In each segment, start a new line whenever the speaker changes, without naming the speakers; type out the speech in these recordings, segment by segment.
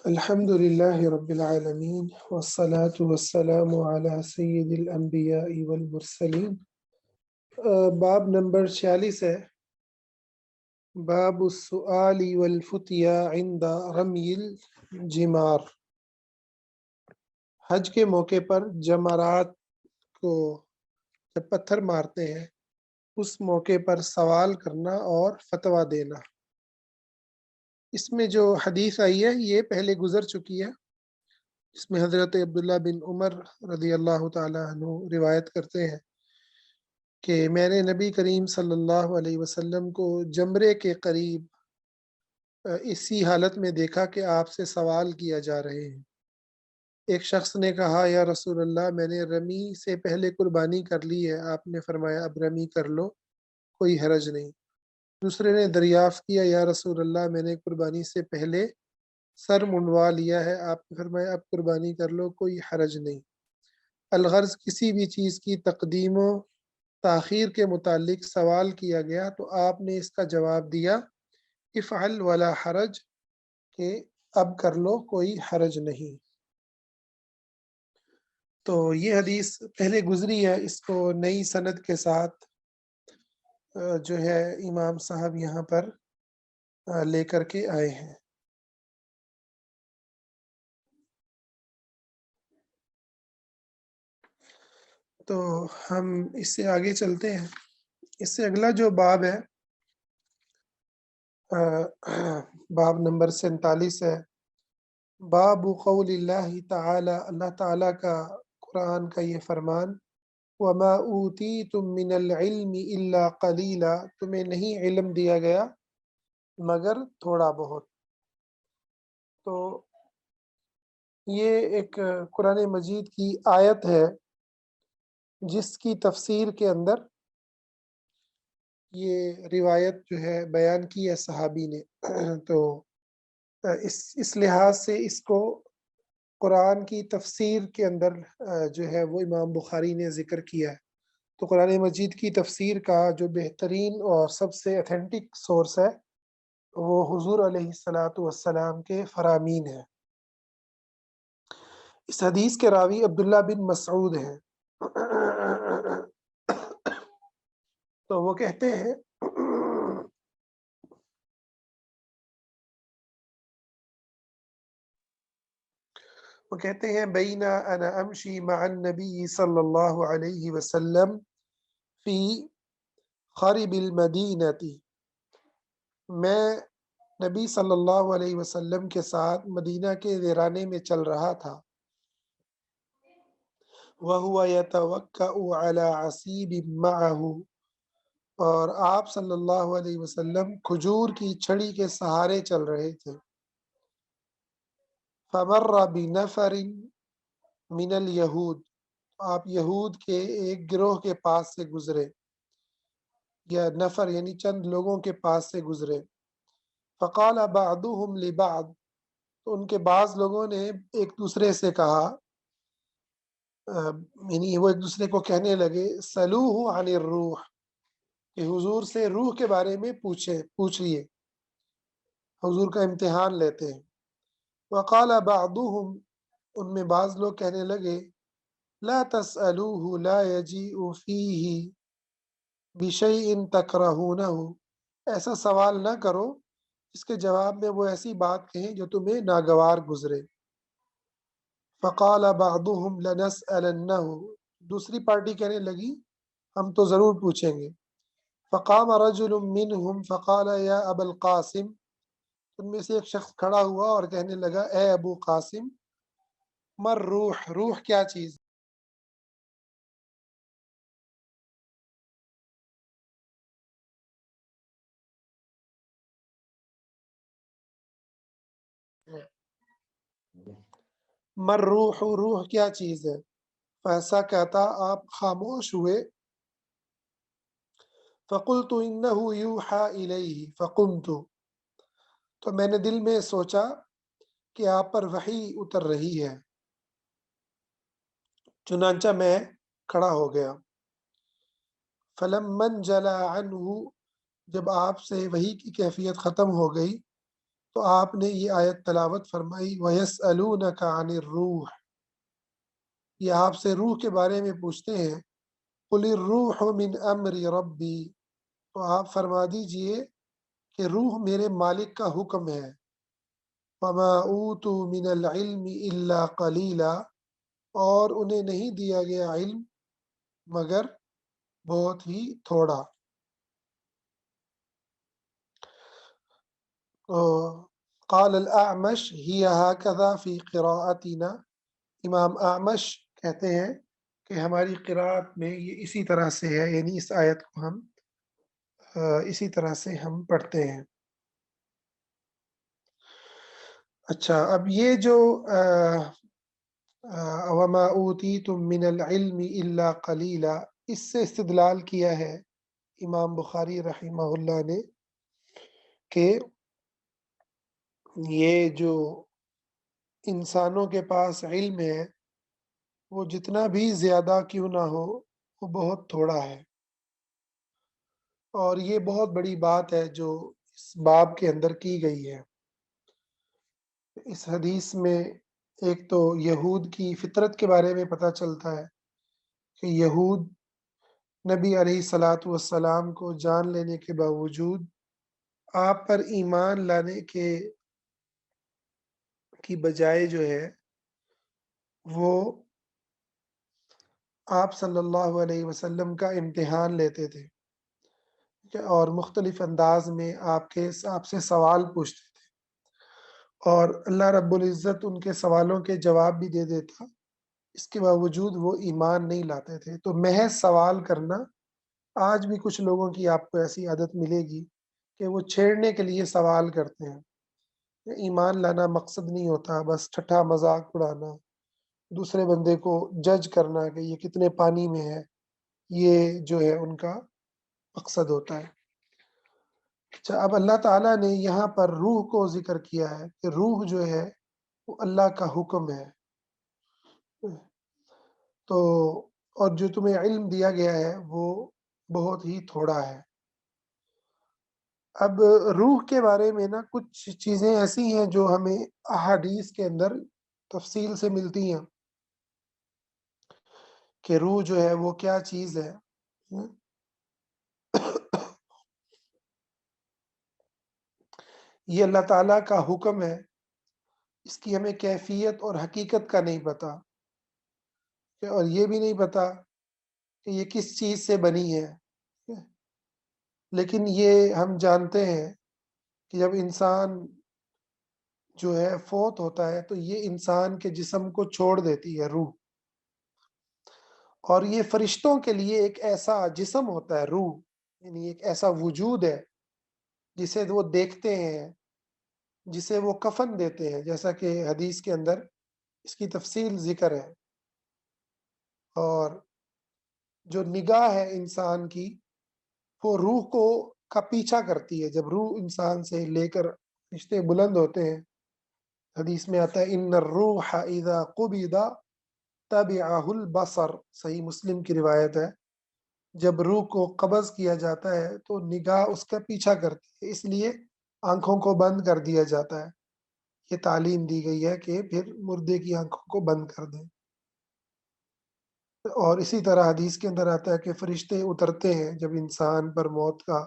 الحمد لله رب العالمين والصلاة والسلام على سيد الأنبياء والمرسلين۔ باب نمبر 46 ہے، باب السؤال والفتیا عند رمی الجمار۔ حج کے موقع پر جمرات کو جب پتھر مارتے ہیں اس موقع پر سوال کرنا اور فتویٰ دینا۔ اس میں جو حدیث آئی ہے یہ پہلے گزر چکی ہے، اس میں حضرت عبداللہ بن عمر رضی اللہ تعالیٰ عنہ روایت کرتے ہیں کہ میں نے نبی کریم صلی اللہ علیہ وسلم کو جمرے کے قریب اسی حالت میں دیکھا کہ آپ سے سوال کیا جا رہے ہیں۔ ایک شخص نے کہا یا رسول اللہ میں نے رمی سے پہلے قربانی کر لی ہے، آپ نے فرمایا اب رمی کر لو، کوئی حرج نہیں۔ دوسرے نے دریافت کیا یا رسول اللہ میں نے قربانی سے پہلے سر منڈوا لیا ہے، آپ نے فرمایا اب قربانی کر لو، کوئی حرج نہیں۔ الغرض کسی بھی چیز کی تقدیم و تاخیر کے متعلق سوال کیا گیا تو آپ نے اس کا جواب دیا افعل ولا حرج، کہ اب کر لو، کوئی حرج نہیں۔ تو یہ حدیث پہلے گزری ہے، اس کو نئی سند کے ساتھ جو ہے امام صاحب یہاں پر لے کر کے آئے ہیں۔ تو ہم اس سے آگے چلتے ہیں۔ اس سے اگلا جو باب ہے باب نمبر 47 ہے، باب قول اللہ تعالی، اللہ تعالیٰ کا قرآن کا یہ فرمان، وَمَا أُوتِيتُم مِّنَ الْعِلْمِ إِلَّا قَلِيلًا، تمہیں نہیں علم دیا گیا مگر تھوڑا بہت۔ تو یہ ایک قرآن مجید کی آیت ہے جس کی تفسیر کے اندر یہ روایت جو ہے بیان کی ہے صحابی نے۔ تو اس لحاظ سے اس کو قرآن کی تفسیر کے اندر جو ہے وہ امام بخاری نے ذکر کیا ہے۔ تو قرآن مجید کی تفسیر کا جو بہترین اور سب سے اتھینٹک سورس ہے وہ حضور علیہ السلام کے فرامین ہے۔ اس حدیث کے راوی عبداللہ بن مسعود ہیں۔ تو وہ کہتے ہیں بینا انا امشی مع النبی صلی اللہ علیہ وسلم فی خارب المدینتی، میں نبی صلی اللہ علیہ وسلم کے ساتھ مدینہ کے ویرانے میں چل رہا تھا، وَهُوَ يَتَوَكَّأُ عَلَى عَصِيبٍ مَعَهُ، اور آپ صلی اللہ علیہ وسلم کھجور کی چھڑی کے سہارے چل رہے تھے۔ فَمَرَّ بِنَفَرٍ مِنَ الْيَهُودِ، آپ یہود کے ایک گروہ کے پاس سے گزرے، یا نفر یعنی چند لوگوں کے پاس سے گزرے۔ فَقَالَ بَعْضُهُمْ لِبَعْضٍ، تو ان کے بعض لوگوں نے ایک دوسرے سے کہا، یعنی وہ ایک دوسرے کو کہنے لگے، سَلُوهُ عَنِ الرُّوحِ، کہ حضور سے روح کے بارے میں پوچھ لیے، حضور کا امتحان لیتے ہیں۔ وقال بعضهم، ان میں بعض لوگ کہنے لگے، لا تسألوه لا يجيء فيه بشيء تكرهونه، ایسا سوال نہ کرو اس کے جواب میں وہ ایسی بات کہیں جو تمہیں ناگوار گزرے۔ فقال بعضهم لنسألنه، دوسری پارٹی کہنے لگی ہم تو ضرور پوچھیں گے۔ فقام رجل منهم فقال یا ابا القاسم، ان میں سے ایک شخص کھڑا ہوا اور کہنے لگا، اے ابو قاسم، مر روح، روح کیا چیز ہے؟ مر روح، روح کیا چیز ہے؟ فیسا کہتا، آپ خاموش ہوئے۔ فقلت انه یوحى الیہ فقمت، تو میں نے دل میں سوچا کہ آپ پر وحی اتر رہی ہے، چنانچہ میں کھڑا ہو گیا۔ فلما انجلى عنه، جب آپ سے وحی کی کیفیت ختم ہو گئی، تو آپ نے یہ آیت تلاوت فرمائی وَيَسْأَلُونَكَ عَنِ الرُّوحِ، یہ آپ سے روح کے بارے میں پوچھتے ہیں، قُلِ الرُّوحُ مِنْ أَمْرِ رَبِّي، تو آپ فرما دیجئے کہ روح میرے مالک کا حکم ہے، وَمَا أُوتُوا مِنَ الْعِلْمِ إِلَّا قَلِيلًا، اور انہیں نہیں دیا گیا علم مگر بہت ہی تھوڑا۔ قال الأعمش هي هكذا في قراءتنا، امام اعمش کہتے ہیں کہ ہماری قراءت میں یہ اسی طرح سے ہے، یعنی اس آیت کو ہم اسی طرح سے ہم پڑھتے ہیں۔ اچھا، اب یہ جو وما اوتیتم من العلم الا قلیلا، اس سے استدلال کیا ہے امام بخاری رحمہ اللہ نے کہ یہ جو انسانوں کے پاس علم ہے وہ جتنا بھی زیادہ کیوں نہ ہو وہ بہت تھوڑا ہے، اور یہ بہت بڑی بات ہے جو اس باب کے اندر کی گئی ہے۔ اس حدیث میں ایک تو یہود کی فطرت کے بارے میں پتہ چلتا ہے کہ یہود نبی علیہ الصلاۃ والسلام کو جان لینے کے باوجود آپ پر ایمان لانے کی بجائے جو ہے وہ آپ صلی اللہ علیہ وسلم کا امتحان لیتے تھے اور مختلف انداز میں آپ سے سوال پوچھتے تھے، اور اللہ رب العزت ان کے سوالوں کے جواب بھی دے دیتا، اس کے باوجود وہ ایمان نہیں لاتے تھے۔ تو محض سوال کرنا، آج بھی کچھ لوگوں کی آپ کو ایسی عادت ملے گی کہ وہ چھیڑنے کے لیے سوال کرتے ہیں، ایمان لانا مقصد نہیں ہوتا، بس ٹھٹھا مذاق اڑانا، دوسرے بندے کو جج کرنا کہ یہ کتنے پانی میں ہے، یہ جو ہے ان کا مقصد ہوتا ہے۔ اچھا، اب اللہ تعالیٰ نے یہاں پر روح کو ذکر کیا ہے کہ روح جو ہے وہ اللہ کا حکم ہے، تو اور جو تمہیں علم دیا گیا ہے وہ بہت ہی تھوڑا ہے۔ اب روح کے بارے میں نا کچھ چیزیں ایسی ہیں جو ہمیں احادیث کے اندر تفصیل سے ملتی ہیں کہ روح جو ہے وہ کیا چیز ہے۔ یہ اللہ تعالیٰ کا حکم ہے، اس کی ہمیں کیفیت اور حقیقت کا نہیں پتہ، اور یہ بھی نہیں پتہ کہ یہ کس چیز سے بنی ہے، لیکن یہ ہم جانتے ہیں کہ جب انسان جو ہے فوت ہوتا ہے تو یہ انسان کے جسم کو چھوڑ دیتی ہے روح، اور یہ فرشتوں کے لیے ایک ایسا جسم ہوتا ہے روح، یعنی ایک ایسا وجود ہے جسے وہ دیکھتے ہیں، جسے وہ کفن دیتے ہیں، جیسا کہ حدیث کے اندر اس کی تفصیل ذکر ہے۔ اور جو نگاہ ہے انسان کی وہ روح کا پیچھا کرتی ہے، جب روح انسان سے لے کر رشتے بلند ہوتے ہیں، حدیث میں آتا ہے ان الروح اذا قبض تبعہ البصر، صحیح مسلم کی روایت ہے، جب روح کو قبض کیا جاتا ہے تو نگاہ اس کا پیچھا کرتی ہے، اس لیے آنکھوں کو بند کر دیا جاتا ہے۔ یہ تعلیم دی گئی ہے کہ پھر مردے کی آنکھوں کو بند کر دیں۔ اور اسی طرح حدیث کے اندر آتا ہے کہ فرشتے اترتے ہیں جب انسان پر موت کا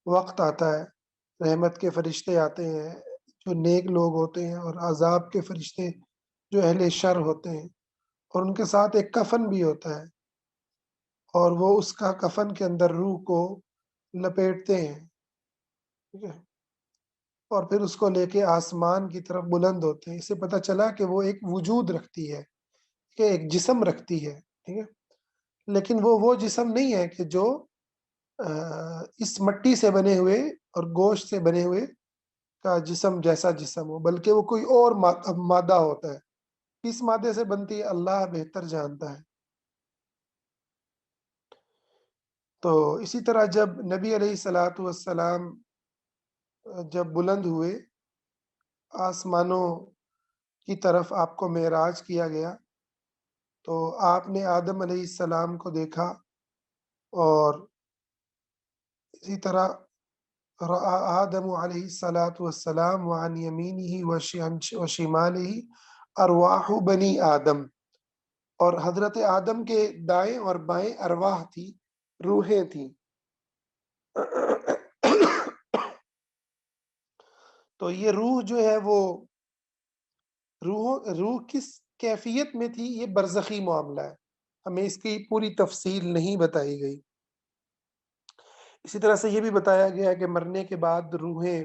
وقت آتا ہے، رحمت کے فرشتے آتے ہیں جو نیک لوگ ہوتے ہیں، اور عذاب کے فرشتے جو اہل شر ہوتے ہیں، اور ان کے ساتھ ایک کفن بھی ہوتا ہے، اور وہ اس کا کفن کے اندر روح کو لپیٹتے ہیں، ٹھیک ہے، اور پھر اس کو لے کے آسمان کی طرف بلند ہوتے ہیں۔ اس سے پتہ چلا کہ وہ ایک وجود رکھتی ہے، کہ ایک جسم رکھتی ہے، ٹھیک ہے، لیکن وہ جسم نہیں ہے کہ جو اس مٹی سے بنے ہوئے اور گوشت سے بنے ہوئے کا جسم جیسا جسم ہو، بلکہ وہ کوئی اور مادہ ہوتا ہے۔ کس مادے سے بنتی ہے اللہ بہتر جانتا ہے۔ تو اسی طرح جب نبی علیہ الصلاۃ والسلام جب بلند ہوئے آسمانوں کی طرف، آپ کو معراج کیا گیا، تو آپ نے آدم علیہ السلام کو دیکھا، اور اسی طرح رأى آدم علیہ الصلاۃ والسلام وعن یمینہ وشمالہ ارواح بنی آدم، اور حضرت آدم کے دائیں اور بائیں ارواح تھی، روحیں تھیں۔ تو یہ روح جو ہے وہ روح کس کیفیت میں تھی، یہ برزخی معاملہ ہے، ہمیں اس کی پوری تفصیل نہیں بتائی گئی۔ اسی طرح سے یہ بھی بتایا گیا کہ مرنے کے بعد روحیں،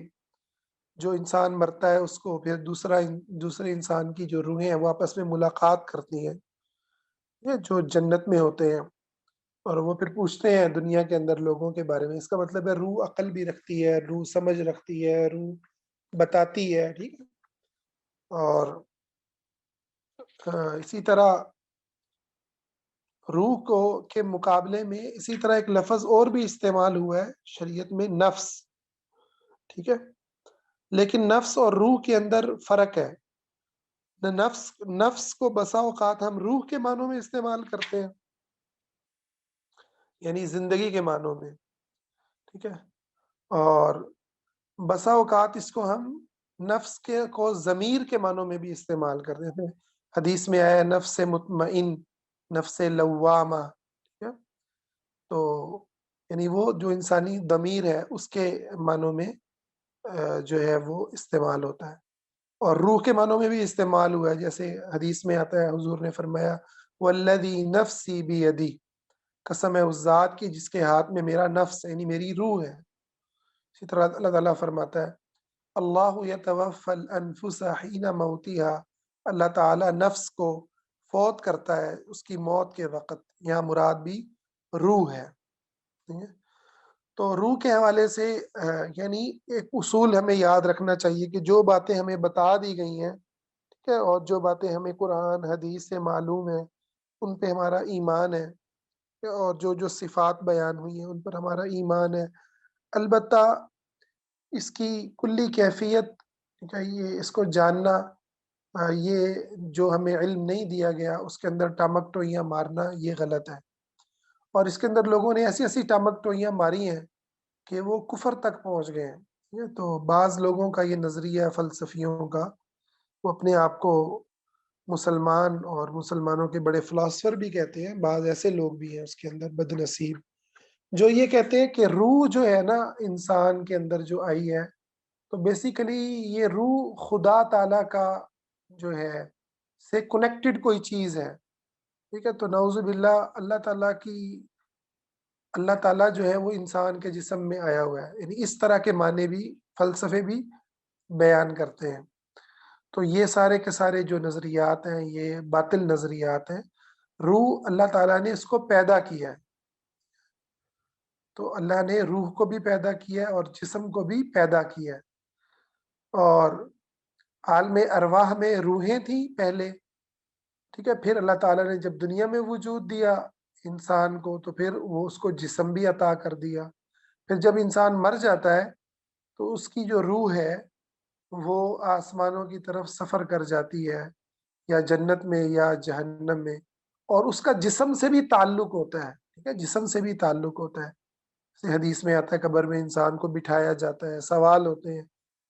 جو انسان مرتا ہے اس کو پھر دوسرے انسان کی جو روحیں ہیں وہ آپس میں ملاقات کرتی ہیں، یہ جو جنت میں ہوتے ہیں، اور وہ پھر پوچھتے ہیں دنیا کے اندر لوگوں کے بارے میں۔ اس کا مطلب ہے روح عقل بھی رکھتی ہے، روح سمجھ رکھتی ہے، روح بتاتی ہے، ٹھیک ہے۔ اور اسی طرح روح کو کے مقابلے میں اسی طرح ایک لفظ اور بھی استعمال ہوا ہے شریعت میں، نفس، ٹھیک ہے۔ لیکن نفس اور روح کے اندر فرق ہے۔ نفس کو بسا اوقات ہم روح کے معنوں میں استعمال کرتے ہیں، یعنی زندگی کے معنوں میں، ٹھیک ہے، اور بسا اوقات اس کو ہم نفس کو ضمیر کے معنوں میں بھی استعمال کرتے ہیں۔ حدیث میں آیا نفس مطمئن، نفس لوامہ، ٹھیک ہے، تو یعنی وہ جو انسانی ضمیر ہے اس کے معنوں میں جو ہے وہ استعمال ہوتا ہے، اور روح کے معنوں میں بھی استعمال ہوا ہے، جیسے حدیث میں آتا ہے حضور نے فرمایا والذی نفسی بیدی، قسم ہے اس ذات کی جس کے ہاتھ میں میرا نفس ہے، یعنی میری روح ہے۔ اسی طرح اللہ تعالیٰ فرماتا ہے اللہ یتوفی الانفس حین موتها، اللہ تعالیٰ نفس کو فوت کرتا ہے اس کی موت کے وقت، یہاں مراد بھی روح ہے، ٹھیک ہے؟ تو روح کے حوالے سے یعنی ایک اصول ہمیں یاد رکھنا چاہیے کہ جو باتیں ہمیں بتا دی گئی ہیں، ٹھیک ہے، اور جو باتیں ہمیں قرآن حدیث سے معلوم ہے ان پہ ہمارا ایمان ہے، اور جو صفات بیان ہوئی ہیں ان پر ہمارا ایمان ہے۔ البتہ اس کی کلی کیفیت، ٹھیک ہے، یہ اس کو جاننا، یہ جو ہمیں علم نہیں دیا گیا اس کے اندر ٹامک ٹوئیاں مارنا یہ غلط ہے، اور اس کے اندر لوگوں نے ایسی ایسی ٹامک ٹوئیاں ماری ہیں کہ وہ کفر تک پہنچ گئے ہیں، ٹھیک ہے؟ تو بعض لوگوں کا یہ نظریہ فلسفیوں کا، وہ اپنے آپ کو مسلمان اور مسلمانوں کے بڑے فلاسفر بھی کہتے ہیں، بعض ایسے لوگ بھی ہیں اس کے اندر بد نصیب، جو یہ کہتے ہیں کہ روح جو ہے نا انسان کے اندر جو آئی ہے، تو بیسیکلی یہ روح خدا تعالیٰ کا جو ہے سے کنیکٹڈ کوئی چیز ہے، ٹھیک ہے۔ تو نعوذ باللہ اللہ تعالیٰ جو ہے وہ انسان کے جسم میں آیا ہوا ہے، یعنی اس طرح کے معنی بھی فلسفے بھی بیان کرتے ہیں۔ تو یہ سارے کے سارے جو نظریات ہیں یہ باطل نظریات ہیں۔ روح اللہ تعالیٰ نے اس کو پیدا کیا ہے، تو اللہ نے روح کو بھی پیدا کیا ہے اور جسم کو بھی پیدا کیا ہے، اور عالم ارواح میں روحیں تھیں پہلے، ٹھیک ہے، پھر اللہ تعالیٰ نے جب دنیا میں وجود دیا انسان کو تو پھر وہ اس کو جسم بھی عطا کر دیا۔ پھر جب انسان مر جاتا ہے تو اس کی جو روح ہے وہ آسمانوں کی طرف سفر کر جاتی ہے، یا جنت میں یا جہنم میں، اور اس کا جسم سے بھی تعلق ہوتا ہے، ٹھیک ہے، جسم سے بھی تعلق ہوتا ہے، جیسے حدیث میں آتا ہے قبر میں انسان کو بٹھایا جاتا ہے، سوال ہوتے ہیں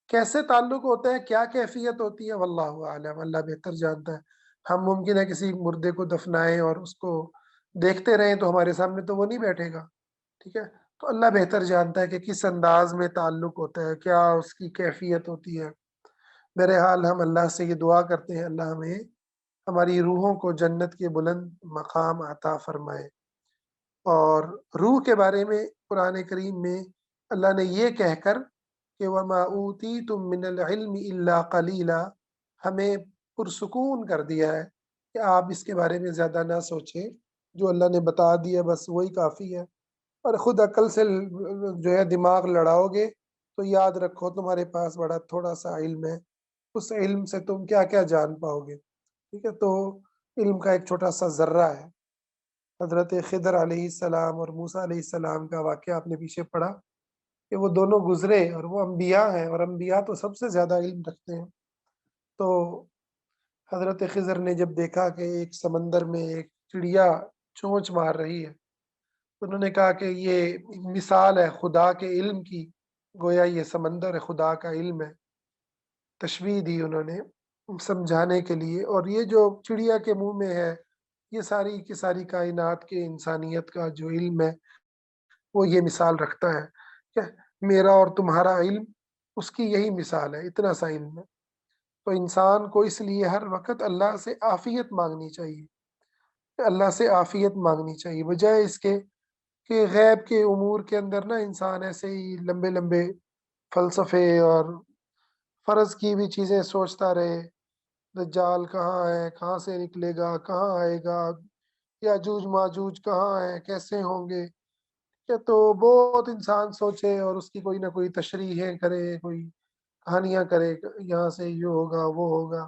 کیسے تعلق ہوتا ہے، کیا کیفیت ہوتی ہے، واللہ عالم، اللہ بہتر جانتا ہے۔ ہم ممکن ہے کسی مردے کو دفنائیں اور اس کو دیکھتے رہیں تو ہمارے سامنے تو وہ نہیں بیٹھے گا، ٹھیک ہے، تو اللہ بہتر جانتا ہے کہ کس انداز میں تعلق ہوتا ہے، کیا اس کی کیفیت ہوتی ہے۔ بہرحال ہم اللہ سے یہ دعا کرتے ہیں اللہ ہمیں ہماری روحوں کو جنت کے بلند مقام عطا فرمائے۔ اور روح کے بارے میں قرآن کریم میں اللہ نے یہ کہہ کر کہ وَمَا أُوتِيتُم مِّنَ الْعِلْمِ إِلَّا قَلِيلًا، ہمیں پرسکون کر دیا ہے کہ آپ اس کے بارے میں زیادہ نہ سوچیں، جو اللہ نے بتا دیا بس وہی کافی ہے، اور خود عقل سے جو ہے دماغ لڑاؤ گے تو یاد رکھو تمہارے پاس بڑا تھوڑا سا علم ہے، اس علم سے تم کیا کیا جان پاؤ گے، ٹھیک ہے۔ تو علم کا ایک چھوٹا سا ذرہ ہے، حضرت خضر علیہ السلام اور موسیٰ علیہ السلام کا واقعہ آپ نے پیچھے پڑھا کہ وہ دونوں گزرے، اور وہ انبیاء ہیں، اور انبیاء تو سب سے زیادہ علم رکھتے ہیں۔ تو حضرت خضر نے جب دیکھا کہ ایک سمندر میں ایک چڑیا چونچ مار رہی ہے، تو انہوں نے کہا کہ یہ مثال ہے خدا کے علم کی، گویا یہ سمندر خدا کا علم ہے، تشبیہ دی انہوں نے سمجھانے کے لیے، اور یہ جو چڑیا کے منہ میں ہے، یہ ساری کی ساری کائنات کے انسانیت کا جو علم ہے وہ یہ مثال رکھتا ہے کہ میرا اور تمہارا علم اس کی یہی مثال ہے، اتنا سا علم ہے۔ تو انسان کو اس لیے ہر وقت اللہ سے عافیت مانگنی چاہیے، اللہ سے عافیت مانگنی چاہیے، بجائے اس کے کہ غیب کے امور کے اندر نا انسان ایسے ہی لمبے لمبے فلسفے اور فرض کی بھی چیزیں سوچتا رہے، دجال کہاں ہے، کہاں سے نکلے گا، کہاں آئے گا، یاجوج ماجوج کہاں ہے، کیسے ہوں گے، کہ تو بہت انسان سوچے اور اس کی کوئی نہ کوئی تشریحیں کرے، کوئی کہانیاں کرے، یہاں سے یہ ہوگا وہ ہوگا۔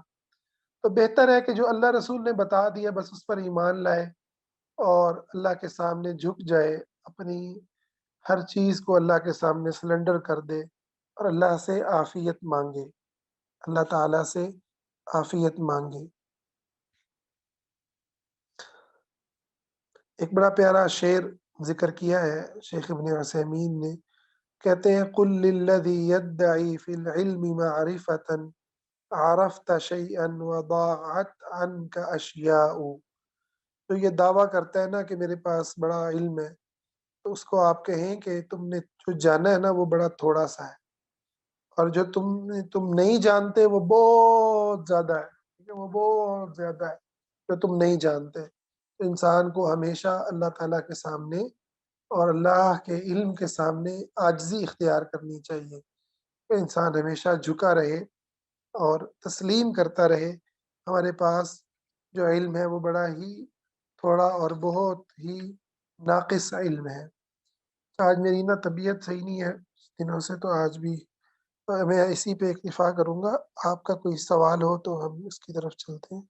تو بہتر ہے کہ جو اللہ رسول نے بتا دیا بس اس پر ایمان لائے اور اللہ کے سامنے جھک جائے، اپنی ہر چیز کو اللہ کے سامنے سلنڈر کر دے اور اللہ سے عافیت مانگے، اللہ تعالیٰ سے عافیت مانگے۔ ایک بڑا پیارا شعر ذکر کیا ہے شیخ ابن عثیمین نے، کہتے ہیں قل للذی یدعی فی العلم معرفتا عرفت شیئا وضاعت عنک اشیاء۔ تو یہ دعویٰ کرتا ہے نا کہ میرے پاس بڑا علم ہے، تو اس کو آپ کہیں کہ تم نے جو جانا ہے نا وہ بڑا تھوڑا سا ہے، اور جو تم نہیں جانتے وہ بہت زیادہ ہے، ٹھیک ہے، وہ بہت زیادہ ہے جو تم نہیں جانتے۔ تو انسان کو ہمیشہ اللہ تعالیٰ کے سامنے اور اللہ کے علم کے سامنے عاجزی اختیار کرنی چاہیے، کہ انسان ہمیشہ جھکا رہے اور تسلیم کرتا رہے ہمارے پاس جو علم ہے وہ بڑا ہی تھوڑا اور بہت ہی ناقص علم ہے۔ آج میری نا طبیعت صحیح نہیں ہے دنوں سے، تو آج بھی میں اسی پہ اکتفا کروں گا۔ آپ کا کوئی سوال ہو تو ہم اس کی طرف چلتے ہیں۔